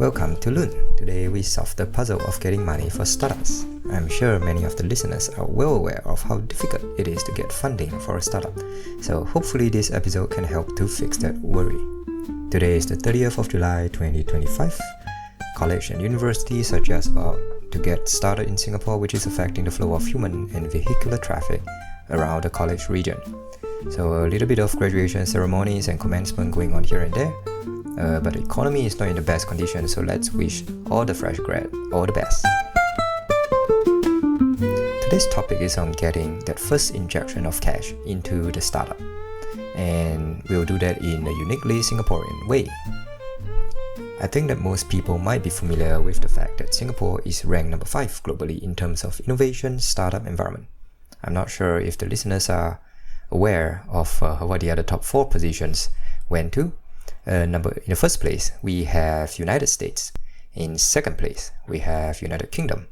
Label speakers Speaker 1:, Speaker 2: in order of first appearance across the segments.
Speaker 1: Welcome to Loon. Today we solve the puzzle of getting money for startups. I'm sure many of the listeners are well aware of how difficult it is to get funding for a startup, so hopefully this episode can help to fix that worry. Today is the 30th of July 2025. College and universities are just about to get started in Singapore, which is affecting the flow of human and vehicular traffic around the college region. So a little bit of graduation ceremonies and commencement going on here and there. But the economy is not in the best condition, so let's wish all the fresh grad all the best. Today's topic is on getting that first injection of cash into the startup, and we'll do that in a uniquely Singaporean way. I think that most people might be familiar with the fact that Singapore is ranked number 5 globally in terms of innovation startup environment. I'm not sure if the listeners are aware of what the other top 4 positions went to. In the first place, we have United States. In second place, we have United Kingdom,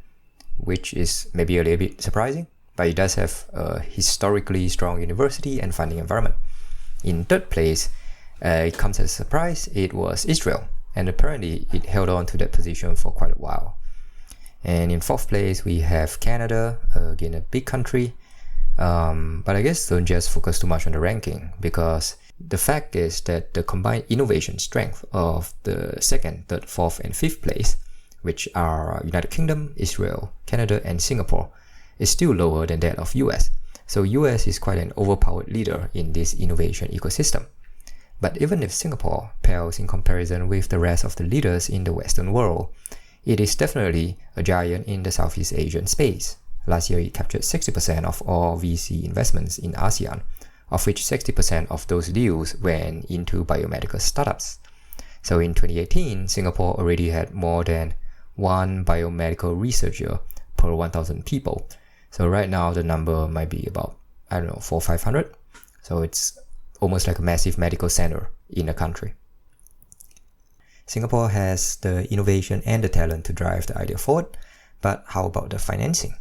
Speaker 1: which is maybe a little bit surprising, but it does have a historically strong university and funding environment. In third place, it comes as a surprise, it was Israel, and apparently it held on to that position for quite a while. And in fourth place, we have Canada, again a big country, but I guess don't just focus too much on the ranking, because the fact is that the combined innovation strength of the second, third, fourth, and fifth place, which are United Kingdom, Israel, Canada, and Singapore, is still lower than that of US. So US is quite an overpowered leader in this innovation ecosystem. But even if Singapore pales in comparison with the rest of the leaders in the Western world, it is definitely a giant in the Southeast Asian space. Last year, it captured 60% of all VC investments in ASEAN, of which 60% of those deals went into biomedical startups. So in 2018, Singapore already had more than one biomedical researcher per 1,000 people. So right now, the number might be about, 400 or 500. So it's almost like a massive medical center in the country. Singapore has the innovation and the talent to drive the idea forward, but how about the financing?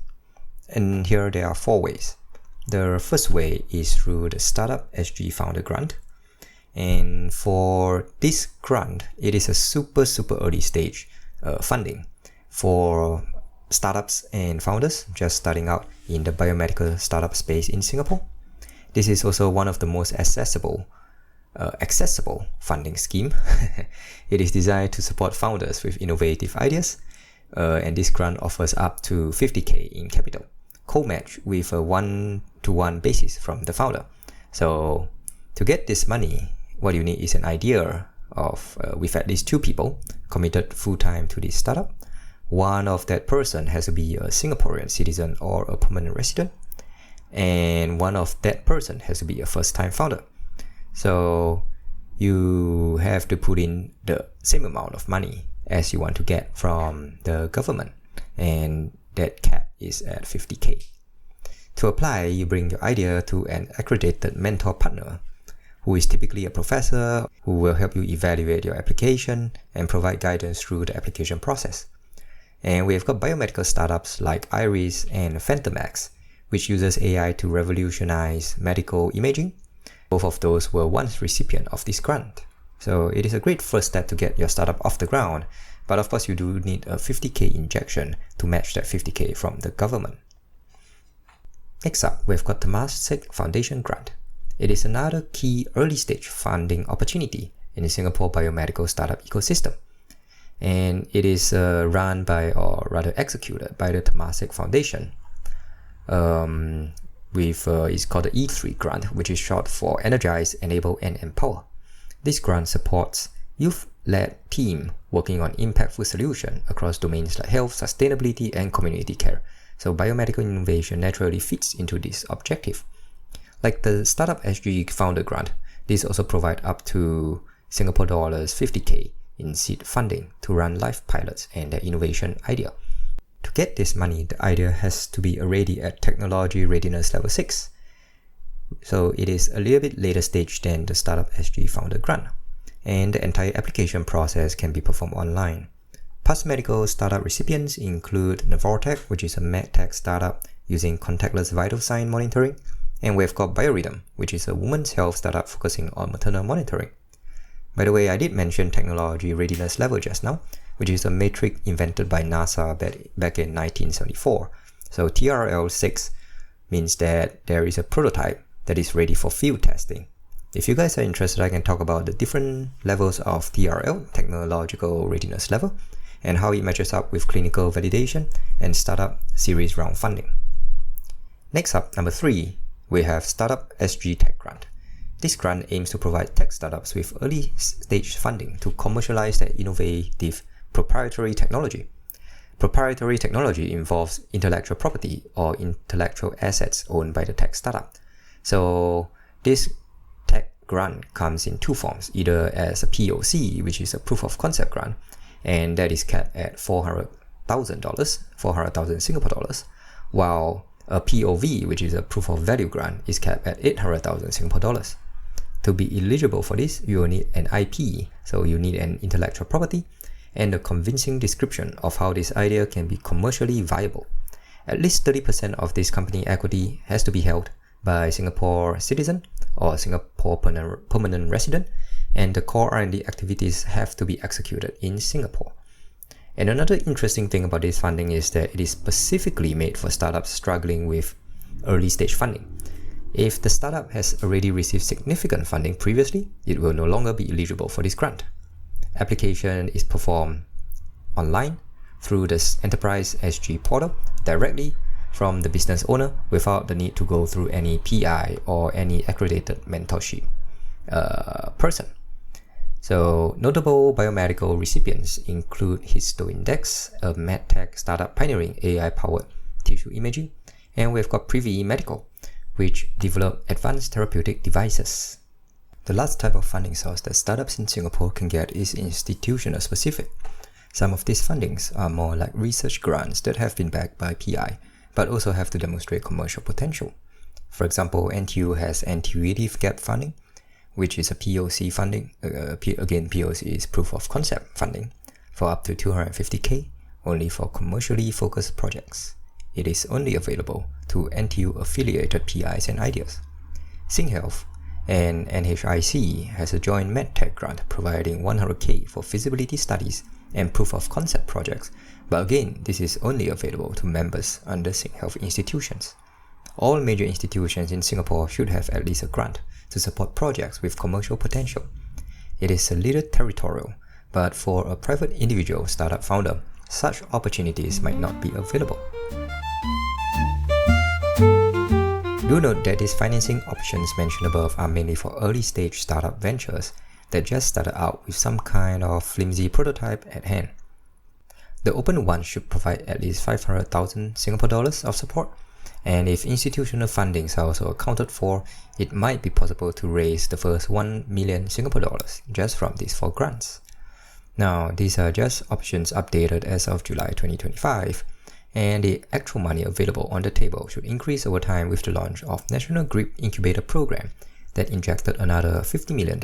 Speaker 1: And here there are 4 ways. The first way is through the StartupSG Founder Grant. And for this grant, it is a super early stage funding for startups and founders just starting out in the biomedical startup space in Singapore. This is also one of the most accessible funding scheme. It is designed to support founders with innovative ideas, and this grant offers up to 50k in capital, co-match with a 1-to-1 basis from the founder. So to get this money, what you need is an idea of with at least 2 people committed full-time to this startup. One of that person has to be a Singaporean citizen or a permanent resident, and one of that person has to be a first-time founder. So you have to put in the same amount of money as you want to get from the government, and that cap is at 50k. To apply, you bring your idea to an accredited mentor partner, who is typically a professor who will help you evaluate your application and provide guidance through the application process. And we have got biomedical startups like Iris and Temasek, which uses AI to revolutionize medical imaging. Both of those were once recipient of this grant. So it is a great first step to get your startup off the ground, but of course you do need a 50k injection to match that 50k from the government. Next up, we've got Temasek Foundation Grant. It is another key early stage funding opportunity in the Singapore biomedical startup ecosystem. And it is run by, or rather executed by, the Temasek Foundation. It's called the Ep03 grant, which is short for Energize, Enable, and Empower. This grant supports youth-led team working on impactful solutions across domains like health, sustainability, and community care. So biomedical innovation naturally fits into this objective. Like the StartupSG Founder Grant, these also provide up to Singapore dollars 50k in seed funding to run live pilots and their innovation idea. To get this money, the idea has to be already at technology readiness level 6. So it is a little bit later stage than the StartupSG Founder Grant, and the entire application process can be performed online. Past medical startup recipients include Novortech, which is a medtech startup using contactless vital sign monitoring, and we've got Biorhythm, which is a women's health startup focusing on maternal monitoring. By the way, I did mention technology readiness level just now, which is a metric invented by NASA back in 1974. So TRL 6 means that there is a prototype that is ready for field testing. If you guys are interested, I can talk about the different levels of TRL, technological readiness level, and how it matches up with clinical validation and startup series round funding. Next up, number 3, we have StartupSG Tech Grant. This grant aims to provide tech startups with early stage funding to commercialize their innovative proprietary technology. Proprietary technology involves intellectual property or intellectual assets owned by the tech startup. So this tech grant comes in 2 forms, either as a POC, which is a proof of concept grant, and that is capped at $400,000 Singapore dollars, while a POV, which is a proof of value grant, is capped at 800,000 Singapore dollars. To be eligible for this, you will need an IP, so you need an intellectual property, and a convincing description of how this idea can be commercially viable. At least 30% of this company equity has to be held by Singapore citizen or Singapore permanent resident, and the core R&D activities have to be executed in Singapore. And another interesting thing about this funding is that it is specifically made for startups struggling with early stage funding. If the startup has already received significant funding previously, it will no longer be eligible for this grant. Application is performed online through the StartupSG portal directly from the business owner without the need to go through any PI or any accredited mentorship person. So notable biomedical recipients include HistoIndex, a medtech startup pioneering AI-powered tissue imaging, and we've got Privy Medical, which develop advanced therapeutic devices. The last type of funding source that startups in Singapore can get is institutional specific. Some of these fundings are more like research grants that have been backed by PI, but also have to demonstrate commercial potential. For example, NTU has intuitive gap funding, which is a POC funding. Again, POC is proof of concept funding for up to 250k, only for commercially focused projects. It is only available to NTU affiliated PIs and ideas. SingHealth and NHIC has a joint medtech grant providing 100k for feasibility studies and proof of concept projects, but again, this is only available to members under SingHealth institutions. All major institutions in Singapore should have at least a grant to support projects with commercial potential. It is a little territorial, but for a private individual startup founder, such opportunities might not be available. Do note that these financing options mentioned above are mainly for early stage startup ventures that just started out with some kind of flimsy prototype at hand. The open one should provide at least 500,000 Singapore dollars of support, and if institutional fundings are also accounted for, it might be possible to raise the first 1 million Singapore dollars just from these 4 grants. Now, these are just options updated as of July 2025, and the actual money available on the table should increase over time with the launch of National GRIP Incubator Program that injected another $50 million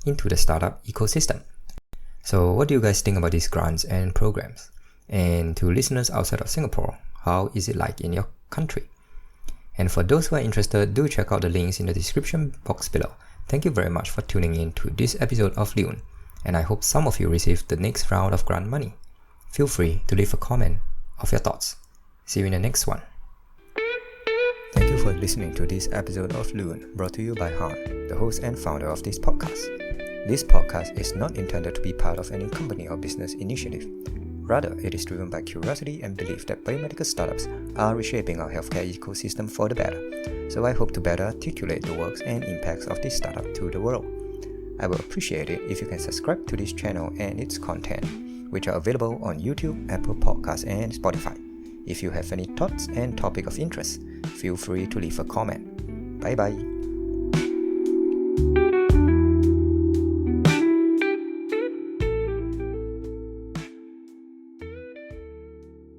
Speaker 1: into the startup ecosystem. So what do you guys think about these grants and programs? And to listeners outside of Singapore, how is it like in your country? And for those who are interested, do check out the links in the description box below. Thank you very much for tuning in to this episode of Leun, and I hope some of you receive the next round of grant money. Feel free to leave a comment of your thoughts. See you in the next one. Thank you for listening to this episode of Leun, brought to you by Han, the host and founder of this podcast. This podcast is not intended to be part of any company or business initiative. Rather, it is driven by curiosity and belief that biomedical startups are reshaping our healthcare ecosystem for the better. So I hope to better articulate the works and impacts of this startup to the world. I will appreciate it if you can subscribe to this channel and its content, which are available on YouTube, Apple Podcasts, and Spotify. If you have any thoughts and topic of interest, feel free to leave a comment. Bye bye.